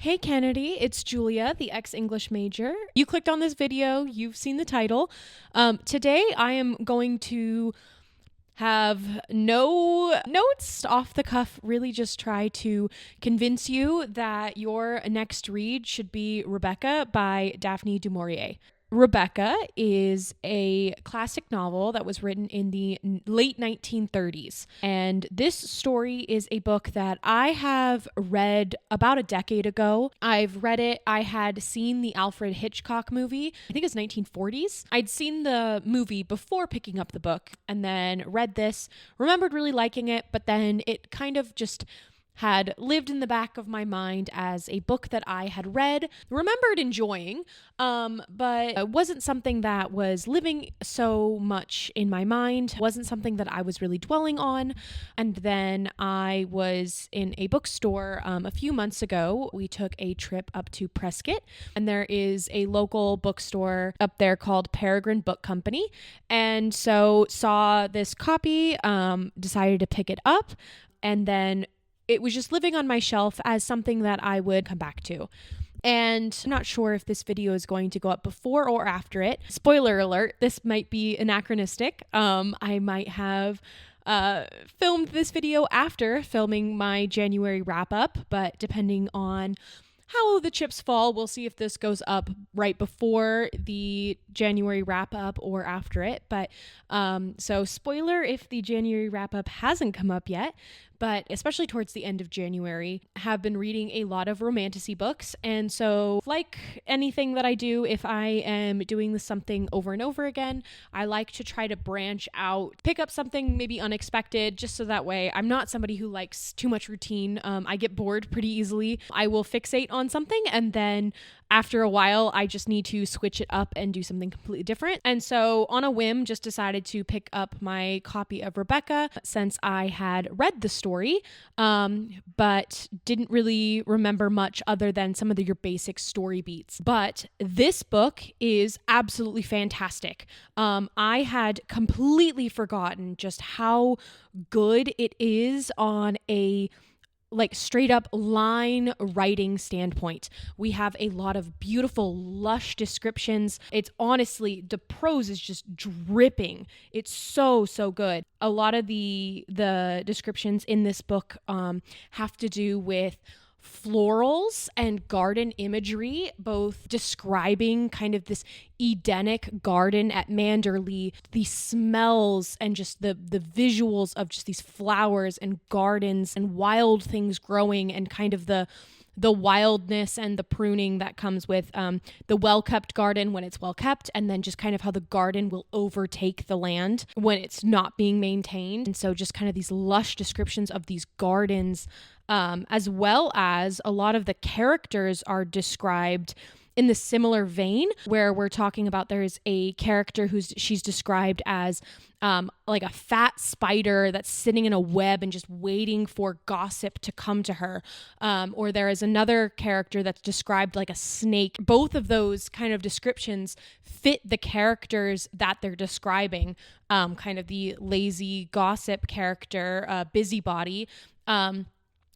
Hey Kennedy, it's Julia, the ex-English major. You clicked on this video, you've seen the title. Today I am going to have no notes off the cuff, really just try to convince you that your next read should be Rebecca by Daphne du Maurier. Rebecca is a classic novel that was written in the late 1930s. And this story is a book that I have read about a decade ago. I've read it. I had seen the Alfred Hitchcock movie. I think it's 1940s. I'd seen the movie before picking up the book and then read this, remembered really liking it, but then it kind of just had lived in the back of my mind as a book that I had read, remembered enjoying, but it wasn't something that was living so much in my mind, wasn't something that I was really dwelling on. And then I was in a bookstore a few months ago. We took a trip up to Prescott, and there is a local bookstore up there called Peregrine Book Company. And so saw this copy, decided to pick it up, and then it was just living on my shelf as something that I would come back to. And I'm not sure if this video is going to go up before or after it. Spoiler alert, this might be anachronistic. I might have filmed this video after filming my January wrap-up, but depending on how the chips fall, we'll see if this goes up right before the January wrap-up or after it. But so spoiler if the January wrap-up hasn't come up yet, but especially towards the end of January, have been reading a lot of romantasy books. And so like anything that I do, if I am doing this something over and over again, I like to try to branch out, pick up something maybe unexpected, just so that way I'm not somebody who likes too much routine. I get bored pretty easily. I will fixate on something and then after a while, I just need to switch it up and do something completely different. And so on a whim, just decided to pick up my copy of Rebecca since I had read the story, but didn't really remember much other than some of your basic story beats. But this book is absolutely fantastic. I had completely forgotten just how good it is on a straight up line writing standpoint. We have a lot of beautiful, lush descriptions. It's honestly, the prose is just dripping. It's so good. A lot of the descriptions in this book have to do with florals and garden imagery, both describing kind of this Edenic garden at Manderley, the smells and just the visuals of just these flowers and gardens and wild things growing, and kind of the wildness and the pruning that comes with the well-kept garden when it's well-kept, and then just kind of how the garden will overtake the land when it's not being maintained. And so just kind of these lush descriptions of these gardens, as well as a lot of the characters are described in the similar vein, where we're talking about there's a character she's described as like a fat spider that's sitting in a web and just waiting for gossip to come to her. Or there is another character that's described like a snake. Both of those kind of descriptions fit the characters that they're describing. Kind of the lazy gossip character, busybody.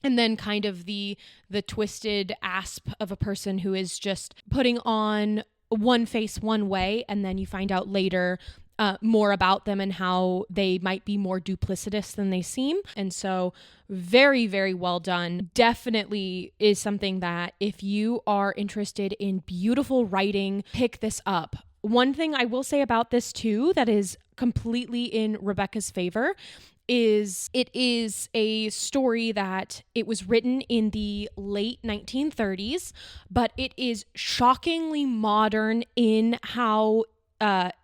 And then kind of the twisted asp of a person who is just putting on one face one way, and then you find out later more about them and how they might be more duplicitous than they seem. And so very, very well done. Definitely is something that if you are interested in beautiful writing, pick this up. One thing I will say about this too that is completely in Rebecca's favor is it is a story that it was written in the late 1930s, but it is shockingly modern in how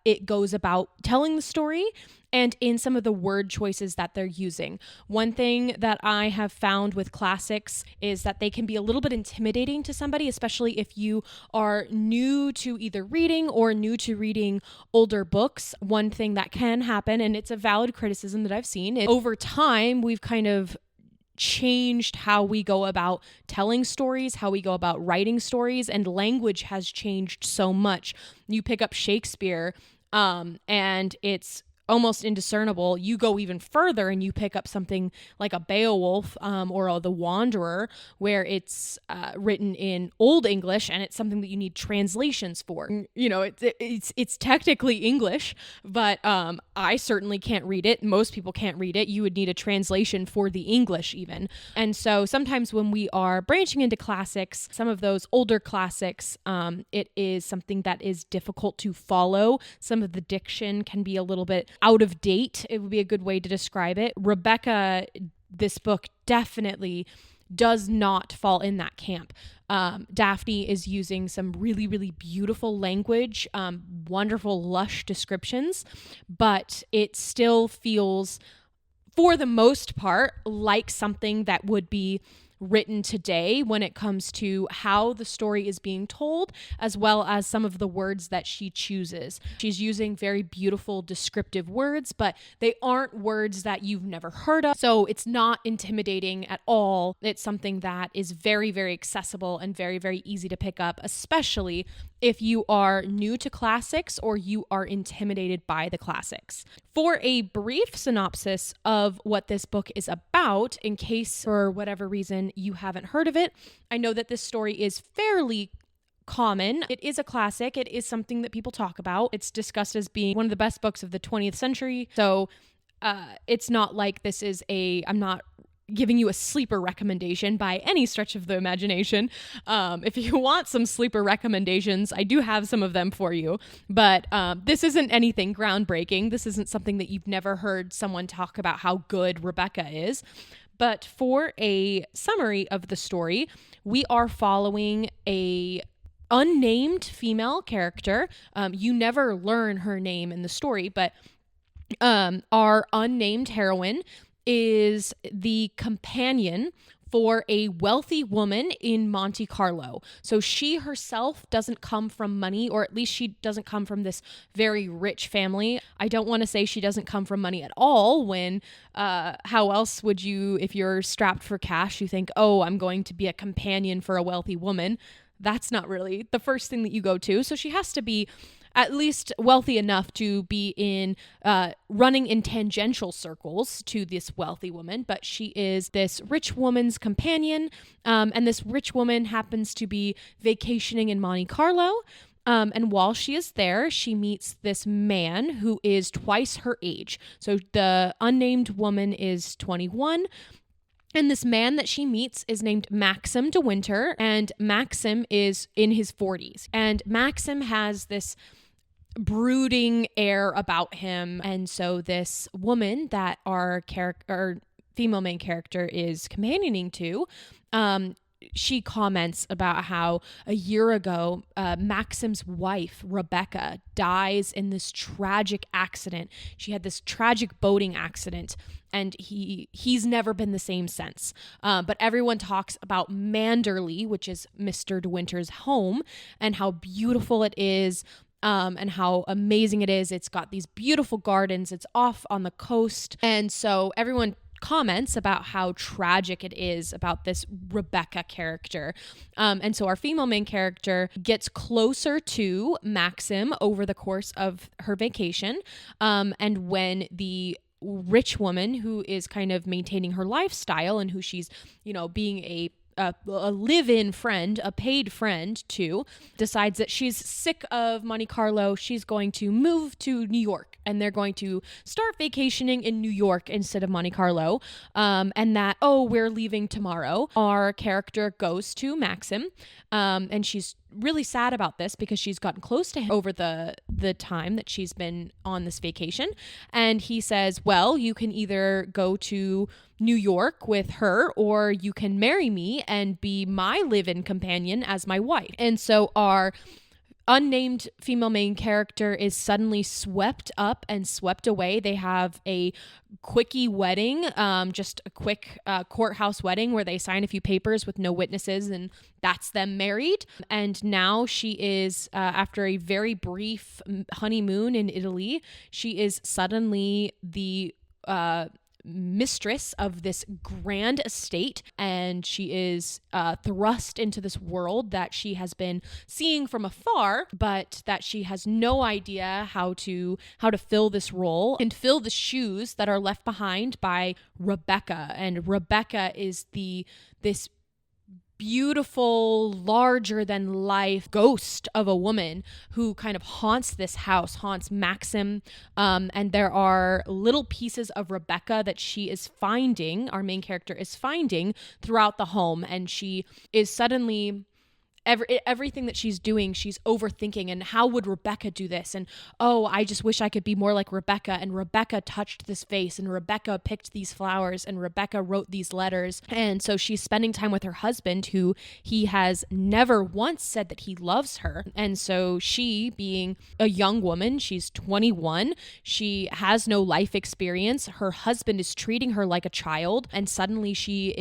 it goes about telling the story and in some of the word choices that they're using. One thing that I have found with classics is that they can be a little bit intimidating to somebody, especially if you are new to either reading or new to reading older books. One thing that can happen, and it's a valid criticism that I've seen, is over time we've kind of changed how we go about telling stories, how we go about writing stories, and language has changed so much. You pick up Shakespeare, and it's almost indiscernible. You go even further and you pick up something like a Beowulf or The Wanderer, where it's written in Old English and it's something that you need translations for. You know, it's technically English, but I certainly can't read it. Most people can't read it. You would need a translation for the English even. And so sometimes when we are branching into classics, some of those older classics, it is something that is difficult to follow. Some of the diction can be a little bit out of date. It would be a good way to describe it. Rebecca, this book definitely does not fall in that camp. Daphne is using some really, really beautiful language, wonderful, lush descriptions, but it still feels, for the most part, like something that would be written today when it comes to how the story is being told, as well as some of the words that she chooses. She's using very beautiful descriptive words, but they aren't words that you've never heard of. So it's not intimidating at all. It's something that is very, very accessible and very, very easy to pick up, especially if you are new to classics or you are intimidated by the classics. For a brief synopsis of what this book is about, in case for whatever reason you haven't heard of it, I know that this story is fairly common. It is a classic. It is something that people talk about. It's discussed as being one of the best books of the 20th century. So it's not like this is I'm not giving you a sleeper recommendation by any stretch of the imagination. If you want some sleeper recommendations, I do have some of them for you, but this isn't anything groundbreaking. This isn't something that you've never heard someone talk about how good Rebecca is. But for a summary of the story, we are following a unnamed female character. You never learn her name in the story, but our unnamed heroine is the companion for a wealthy woman in Monte Carlo. So she herself doesn't come from money, or at least she doesn't come from this very rich family. I don't want to say she doesn't come from money at all, when how else would you, if you're strapped for cash, you think, oh, I'm going to be a companion for a wealthy woman. That's not really the first thing that you go to. So she has to be at least wealthy enough to be in running in tangential circles to this wealthy woman, but she is this rich woman's companion, and this rich woman happens to be vacationing in Monte Carlo. And while she is there, she meets this man who is twice her age. So the unnamed woman is 21. And this man that she meets is named Maxim de Winter, and Maxim is in his 40s. And Maxim has this brooding air about him. And so this woman that our female main character is companioning to, she comments about how a year ago, Maxim's wife, Rebecca, dies in this tragic accident. She had this tragic boating accident, and he's never been the same since. But everyone talks about Manderley, which is Mr. De Winter's home, and how beautiful it is, and how amazing it is. It's got these beautiful gardens. It's off on the coast. And so everyone comments about how tragic it is about this Rebecca character. And so our female main character gets closer to Maxim over the course of her vacation. And when the rich woman who is kind of maintaining her lifestyle and who she's, being a live-in friend, a paid friend to, decides that she's sick of Monte Carlo. She's going to move to New York, and they're going to start vacationing in New York instead of Monte Carlo. And that, we're leaving tomorrow. Our character goes to Maxim, and she's really sad about this because she's gotten close to him over the time that she's been on this vacation. And he says, well, you can either go to New York with her, or you can marry me and be my live-in companion as my wife. And so our unnamed female main character is suddenly swept up and swept away. They have a quickie wedding, just a quick courthouse wedding where they sign a few papers with no witnesses, and that's them married. And now she is, after a very brief honeymoon in Italy, she is suddenly the mistress of this grand estate, and she is thrust into this world that she has been seeing from afar, but that she has no idea how to fill this role and fill the shoes that are left behind by Rebecca. And Rebecca is this beautiful, larger than life ghost of a woman who kind of haunts this house, haunts Maxim. And there are little pieces of Rebecca that she is finding, our main character is finding throughout the home. And she is suddenly everything that she's doing, she's overthinking, and how would Rebecca do this? And oh, I just wish I could be more like Rebecca, and Rebecca touched this vase, and Rebecca picked these flowers, and Rebecca wrote these letters. And so she's spending time with her husband, who he has never once said that he loves her. And so she, being a young woman, she's 21, she has no life experience, her husband is treating her like a child, and suddenly she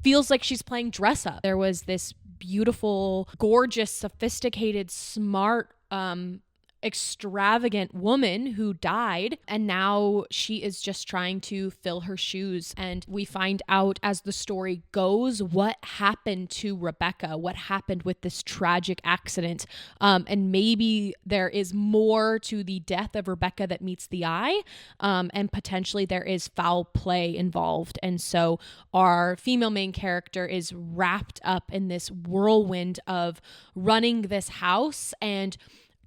feels like she's playing dress up. There was this beautiful, gorgeous, sophisticated, smart, extravagant woman who died, and now she is just trying to fill her shoes. And we find out as the story goes what happened to Rebecca, what happened with this tragic accident, and maybe there is more to the death of Rebecca that meets the eye, and potentially there is foul play involved. And so our female main character is wrapped up in this whirlwind of running this house and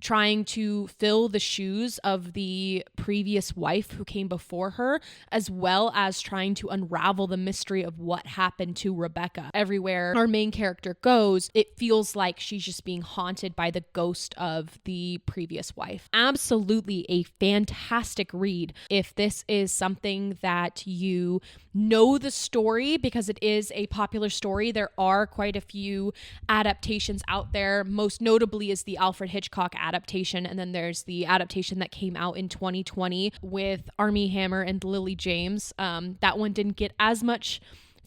trying to fill the shoes of the previous wife who came before her, as well as trying to unravel the mystery of what happened to Rebecca. Everywhere our main character goes, it feels like she's just being haunted by the ghost of the previous wife. Absolutely a fantastic read. If this is something that you know the story, because it is a popular story, there are quite a few adaptations out there. Most notably is the Alfred Hitchcock adaptation, and then there's the adaptation that came out in 2020 with Armie Hammer and Lily James. That one didn't get as much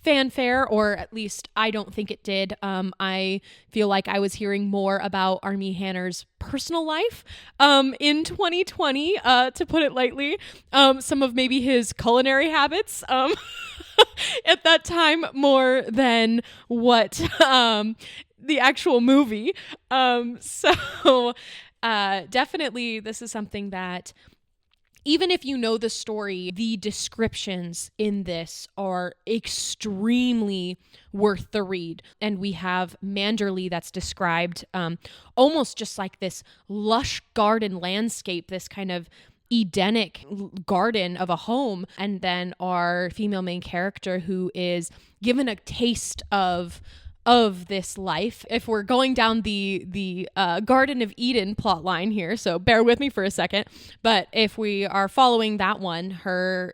fanfare, or at least I don't think it did. I feel like I was hearing more about Armie Hammer's personal life in 2020, to put it lightly. Some of maybe his culinary habits at that time more than what the actual movie. So definitely this is something that, even if you know the story, the descriptions in this are extremely worth the read. And we have Manderley that's described almost just like this lush garden landscape, this kind of Edenic garden of a home. And then our female main character, who is given a taste of this life. If we're going down the Garden of Eden plot line here, so bear with me for a second, but if we are following that one, her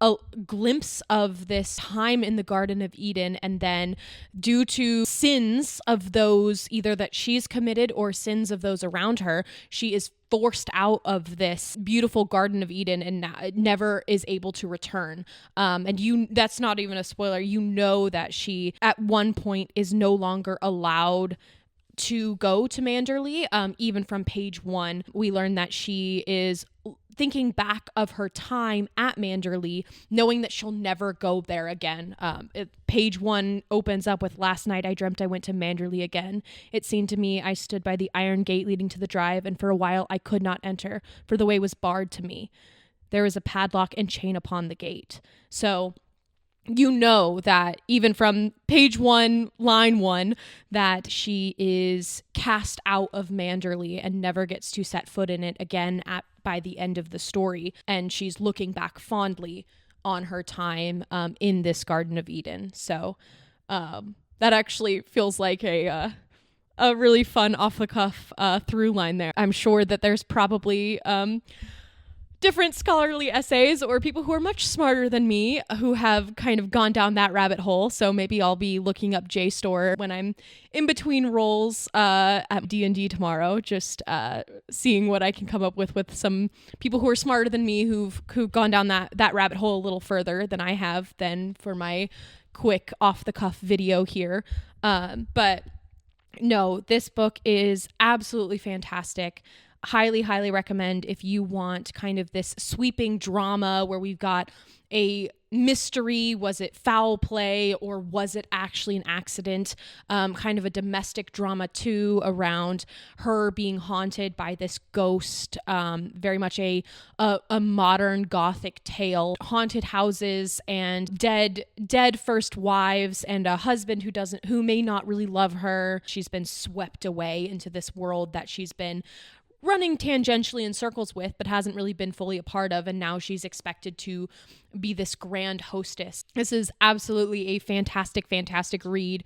a glimpse of this time in the Garden of Eden, and then due to sins of those either that she's committed or sins of those around her, she is forced out of this beautiful Garden of Eden and never is able to return. And that's not even a spoiler. You know that she at one point is no longer allowed to go to Manderley. Even from page 1, we learn that she is thinking back of her time at Manderley, knowing that she'll never go there again. Page 1 opens up with, "Last night I dreamt I went to Manderley again. It seemed to me I stood by the iron gate leading to the drive, and for a while I could not enter, for the way was barred to me. There was a padlock and chain upon the gate." So you know that even from page 1, line 1, that she is cast out of Manderley and never gets to set foot in it again by the end of the story. And she's looking back fondly on her time in this Garden of Eden. So that actually feels like a really fun off-the-cuff through line there. I'm sure that there's probably different scholarly essays or people who are much smarter than me who have kind of gone down that rabbit hole. So maybe I'll be looking up JSTOR when I'm in between roles at D&D tomorrow, just seeing what I can come up with some people who are smarter than me who've gone down that rabbit hole a little further than I have than for my quick off-the-cuff video here. But no, this book is absolutely fantastic. Highly, highly recommend if you want kind of this sweeping drama where we've got a mystery? Was it foul play, or was it actually an accident? Kind of a domestic drama too, around her being haunted by this ghost. Very much a modern Gothic tale. Haunted houses and dead first wives, and a husband who may not really love her. She's been swept away into this world that she's been running tangentially in circles with, but hasn't really been fully a part of. And now she's expected to be this grand hostess. This is absolutely a fantastic, fantastic read.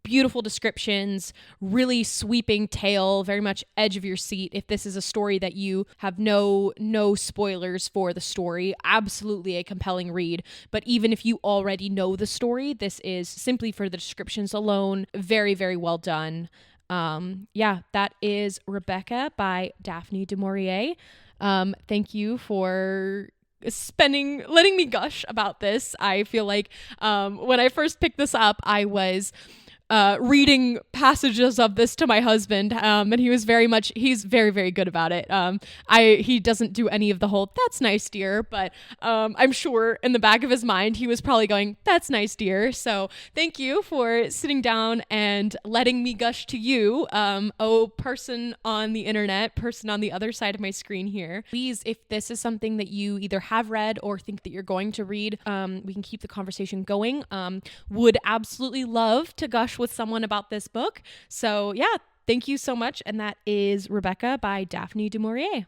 Beautiful descriptions, really sweeping tale, very much edge of your seat. If this is a story that you have no spoilers for the story, absolutely a compelling read. But even if you already know the story, this is simply for the descriptions alone, very, very well done. That is Rebecca by Daphne du Maurier. Thank you for letting me gush about this. I feel like when I first picked this up, I was reading passages of this to my husband, and he's very, very good about it. He doesn't do any of the whole, "That's nice, dear," but I'm sure in the back of his mind, he was probably going, "That's nice, dear." So thank you for sitting down and letting me gush to you, person on the internet, person on the other side of my screen here. Please, if this is something that you either have read or think that you're going to read, we can keep the conversation going. Would absolutely love to gush with someone about this book. So yeah, thank you so much. And that is Rebecca by Daphne du Maurier.